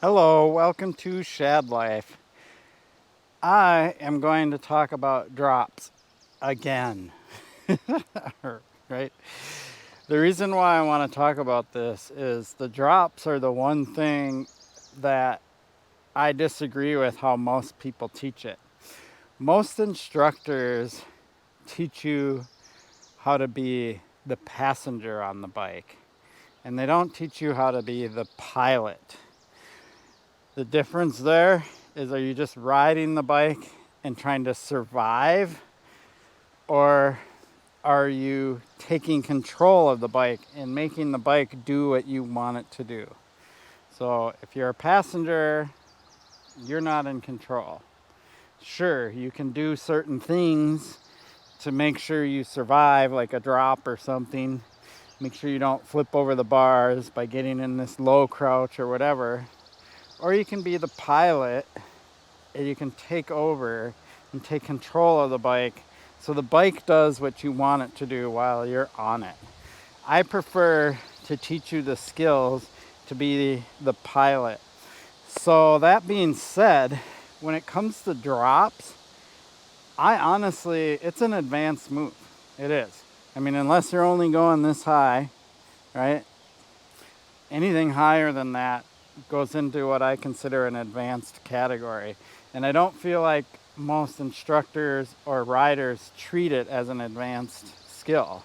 Hello, welcome to Shad Life. I am going to talk about drops again. Right? The reason why I want to talk about this is the drops are the one thing that I disagree with how most people teach it. Most instructors teach you how to be the passenger on the bike, and they don't teach you how to be the pilot. The difference there is, are you just riding the bike and trying to survive, or are you taking control of the bike and making the bike do what you want it to do? So if you're a passenger, you're not in control. Sure, you can do certain things to make sure you survive, like a drop or something. Make sure you don't flip over the bars by getting in this low crouch or whatever. Or you can be the pilot and you can take over and take control of the bike so the bike does what you want it to do while you're on it. I prefer to teach you the skills to be the pilot. So that being said, when it comes to drops, I honestly, it's an advanced move. It is. I mean, unless you're only going this high, right? Anything higher than that goes into what I consider an advanced category. And I don't feel like most instructors or riders treat it as an advanced skill.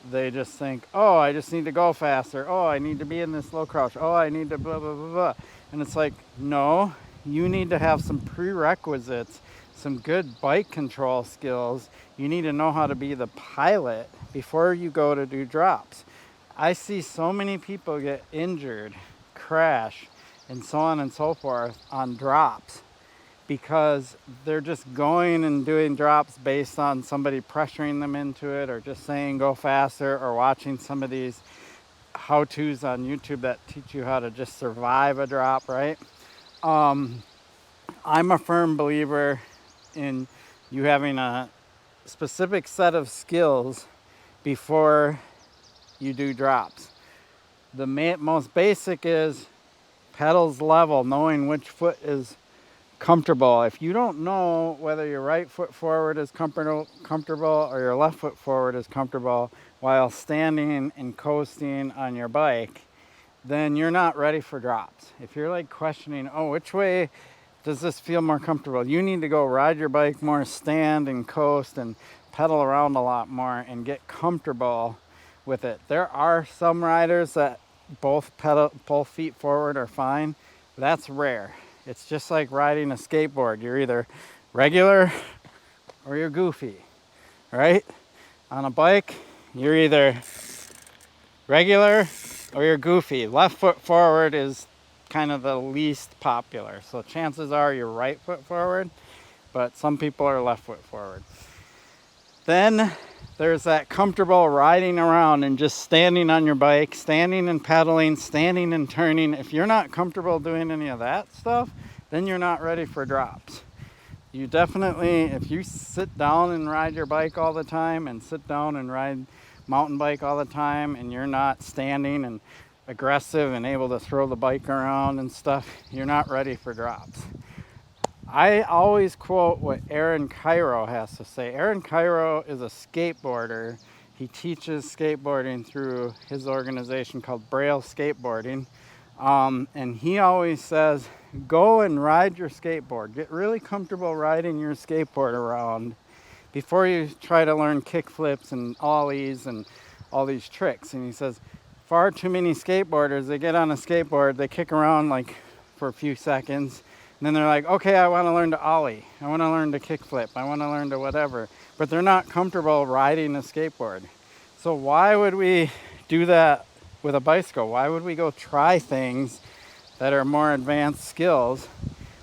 They just think, oh, I just need to go faster. Oh, I need to be in this low crouch. Oh, I need to blah, blah, blah, blah. And it's like, no, you need to have some prerequisites, some good bike control skills. You need to know how to be the pilot before you go to do drops. I see so many people get injured, crash, and so on and so forth on drops because they're just going and doing drops based on somebody pressuring them into it, or just saying go faster, or watching some of these how-tos on YouTube that teach you how to just survive a drop, right? I'm a firm believer in you having a specific set of skills before you do drops. The most basic is pedals level, knowing which foot is comfortable. If you don't know whether your right foot forward is comfortable or your left foot forward is comfortable while standing and coasting on your bike, then you're not ready for drops. If you're like questioning, oh, which way does this feel more comfortable? You need to go ride your bike more, stand and coast and pedal around a lot more and get comfortable with it. There are some riders that both feet forward are fine. That's rare. It's just like riding a skateboard. You're either regular or you're goofy, right? On a bike, you're either regular or you're goofy. Left foot forward is kind of the least popular. So chances are you're right foot forward, but some people are left foot forward. Then there's that comfortable riding around and just standing on your bike, standing and pedaling, standing and turning. If you're not comfortable doing any of that stuff, then you're not ready for drops. You definitely, if you sit down and ride your bike all the time and sit down and ride mountain bike all the time and you're not standing and aggressive and able to throw the bike around and stuff, you're not ready for drops. I always quote what Aaron Cairo has to say. Aaron Cairo is a skateboarder. He teaches skateboarding through his organization called Braille Skateboarding. And he always says, go and ride your skateboard. Get really comfortable riding your skateboard around before you try to learn kick flips and ollies and all these tricks. And he says, far too many skateboarders, they get on a skateboard, they kick around like for a few seconds, and then they're like, okay, I want to learn to ollie. I want to learn to kickflip. I want to learn to whatever. But they're not comfortable riding a skateboard. So why would we do that with a bicycle? Why would we go try things that are more advanced skills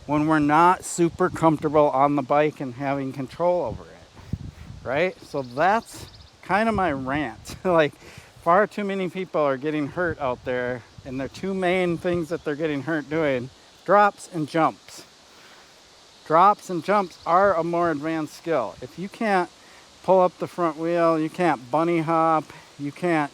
when we're not super comfortable on the bike and having control over it, right? So that's kind of my rant. Like, far too many people are getting hurt out there, and the two main things that they're getting hurt doing: drops and jumps. Drops and jumps are a more advanced skill. If you can't pull up the front wheel, you can't bunny hop, you can't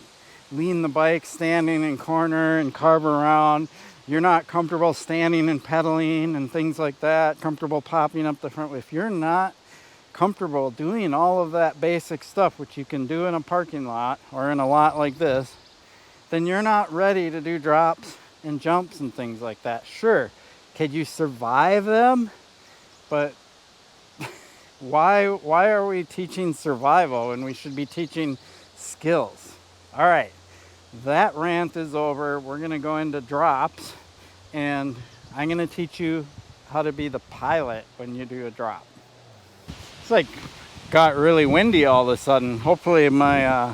lean the bike standing in corner and carve around, you're not comfortable standing and pedaling and things like that, comfortable popping up the front wheel, if you're not comfortable doing all of that basic stuff, which you can do in a parking lot or in a lot like this, then you're not ready to do drops and jumps and things like that. Sure, could you survive them? But why are we teaching survival when we should be teaching skills? All right, that rant is over. We're gonna go into drops, and I'm gonna teach you how to be the pilot when you do a drop. It's like got really windy all of a sudden. Hopefully my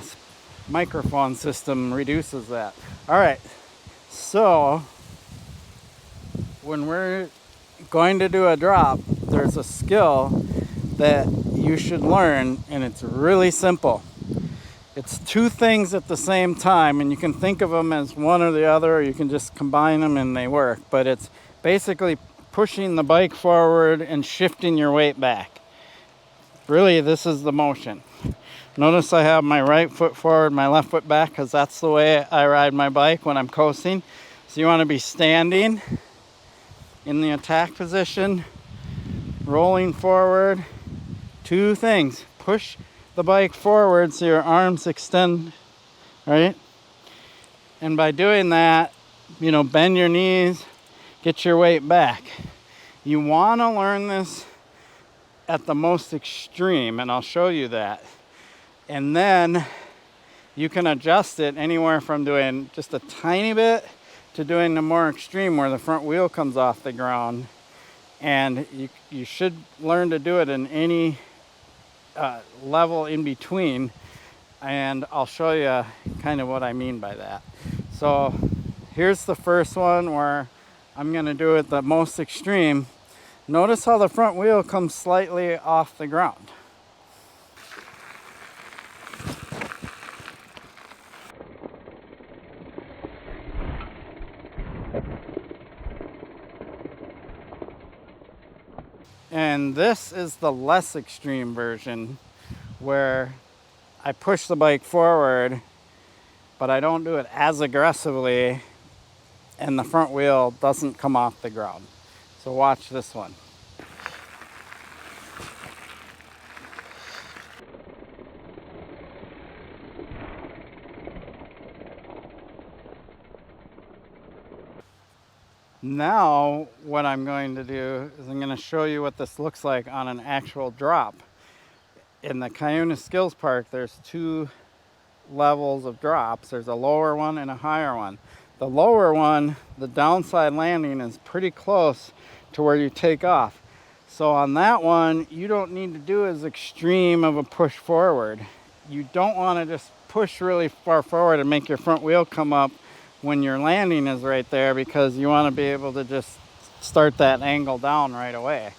microphone system reduces that. All right, so when we're going to do a drop, there's a skill that you should learn, and it's really simple. It's two things at the same time, and you can think of them as one or the other, or you can just combine them and they work. But it's basically pushing the bike forward and shifting your weight back. Really, this is the motion. Notice I have my right foot forward, my left foot back, because that's the way I ride my bike when I'm coasting. So you want to be standing in the attack position, rolling forward. Two things. Push the bike forward so your arms extend, right? And by doing that, bend your knees, get your weight back. You want to learn this at the most extreme, and I'll show you that. And then you can adjust it anywhere from doing just a tiny bit to doing the more extreme where the front wheel comes off the ground. And you should learn to do it in any level in between, and I'll show you kind of what I mean by that. So here's the first one where I'm going to do it the most extreme. Notice how the front wheel comes slightly off the ground. And this is the less extreme version where I push the bike forward, but I don't do it as aggressively, and the front wheel doesn't come off the ground. So watch this one. Now what I'm going to do is I'm going to show you what this looks like on an actual drop. In the Cuyuna Skills Park, there's two levels of drops. There's a lower one and a higher one. The lower one, the downside landing is pretty close to where you take off. So on that one, you don't need to do as extreme of a push forward. You don't want to just push really far forward and make your front wheel come up when your landing is right there, because you want to be able to just start that angle down right away.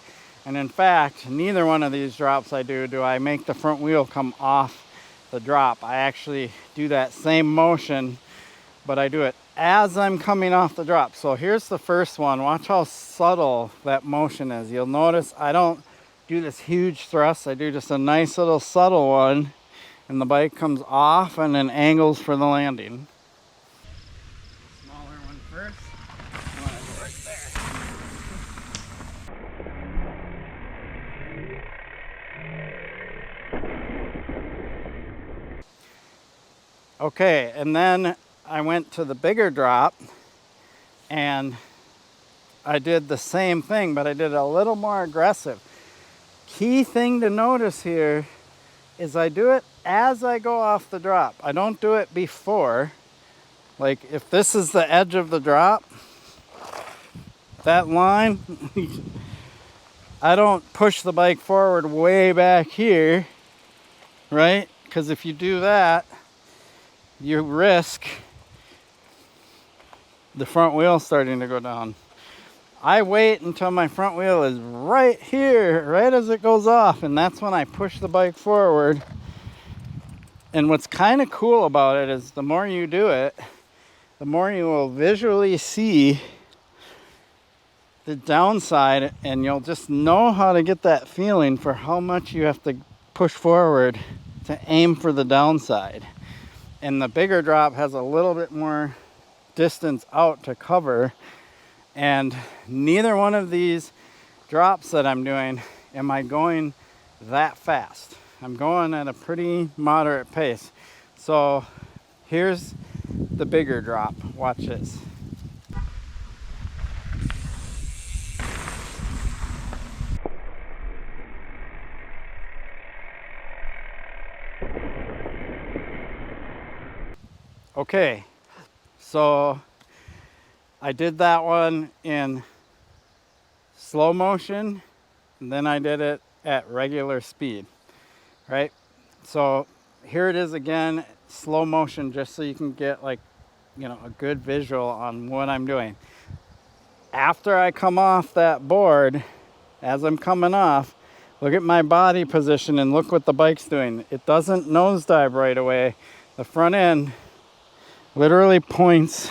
And in fact, neither one of these drops I do I make the front wheel come off the drop. I actually do that same motion, but I do it as I'm coming off the drop. So here's the first one. Watch how subtle that motion is. You'll notice I don't do this huge thrust. I do just a nice little subtle one, and the bike comes off and then angles for the landing. Smaller one first. You want to go right there. Okay, and then I went to the bigger drop and I did the same thing, but I did it a little more aggressive. Key thing to notice here is I do it as I go off the drop. I don't do it before. Like if this is the edge of the drop, that line, I don't push the bike forward way back here, right? Because if you do that, you risk the front wheel starting to go down. I wait until my front wheel is right here, right as it goes off, and that's when I push the bike forward. And what's kind of cool about it is the more you do it, the more you will visually see the downside, and you'll just know how to get that feeling for how much you have to push forward to aim for the downside. And the bigger drop has a little bit more distance out to cover, And neither one of these drops that I'm doing am I going that fast. I'm going at a pretty moderate pace. So here's the bigger drop. Watch this. Okay, so I did that one in slow motion, and then I did it at regular speed, right? So here it is again, slow motion, just so you can get like, a good visual on what I'm doing. After I come off that board, as I'm coming off, look at my body position and look what the bike's doing. It doesn't nosedive right away. The front end literally points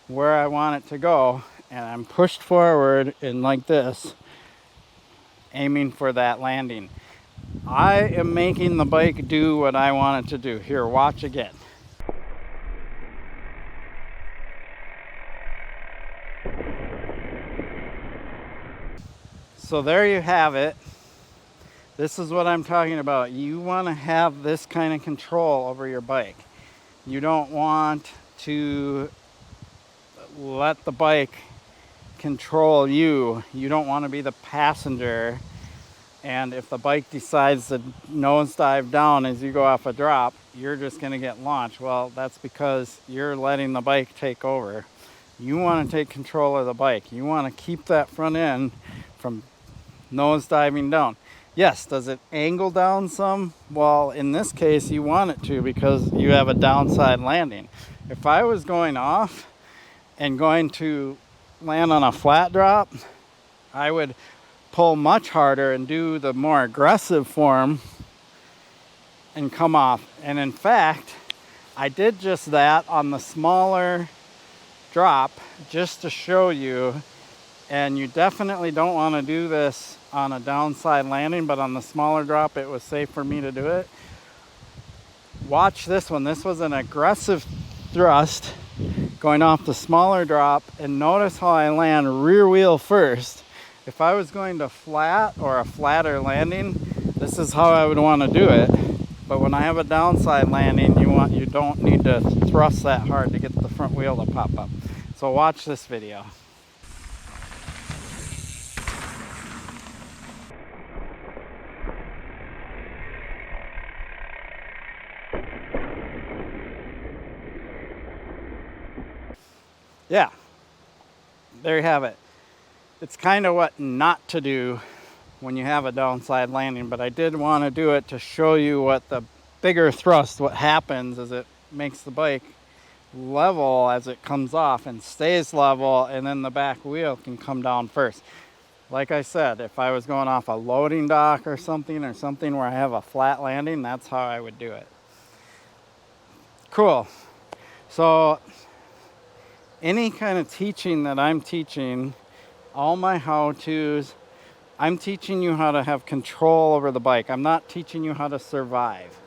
where I want it to go, and I'm pushed forward in like this, aiming for that landing. I am making the bike do what I want it to do. Here, watch again. So there you have it. This is what I'm talking about. You want to have this kind of control over your bike. You don't want to let the bike control you. You don't want to be the passenger. And if the bike decides to nosedive down as you go off a drop, you're just going to get launched. Well, that's because you're letting the bike take over. You want to take control of the bike. You want to keep that front end from nosediving down. Yes, does it angle down some? Well, in this case, you want it to because you have a downside landing. If I was going off and going to land on a flat drop, I would pull much harder and do the more aggressive form and come off. And in fact, I did just that on the smaller drop just to show you. And you definitely don't want to do this on a downside landing, but on the smaller drop it was safe for me to do it. Watch this one. This was an aggressive thrust going off the smaller drop, and notice how I land rear wheel first. If I was going to flat or a flatter landing, this is how I would want to do it. But when I have a downside landing, you don't need to thrust that hard to get the front wheel to pop up. So watch this video. Yeah, there you have it. It's kind of what not to do when you have a downside landing, but I did want to do it to show you what the bigger thrust, what happens is it makes the bike level as it comes off and stays level, and then the back wheel can come down first. Like I said, if I was going off a loading dock or something where I have a flat landing, that's how I would do it. Cool. So any kind of teaching that I'm teaching, all my how-tos, I'm teaching you how to have control over the bike. I'm not teaching you how to survive.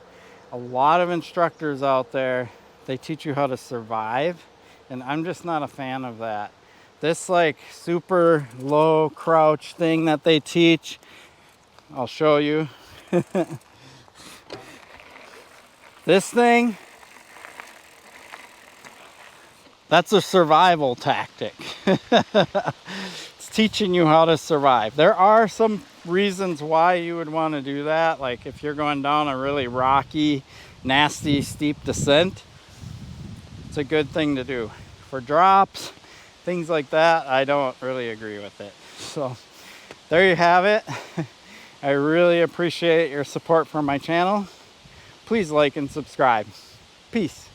A lot of instructors out there, they teach you how to survive, and I'm just not a fan of that. This like super low crouch thing that they teach, I'll show you. This thing, that's a survival tactic. It's teaching you how to survive. There are some reasons why you would want to do that. Like if you're going down a really rocky, nasty, steep descent, it's a good thing to do. For drops, things like that, I don't really agree with it. So there you have it. I really appreciate your support for my channel. Please like and subscribe. Peace.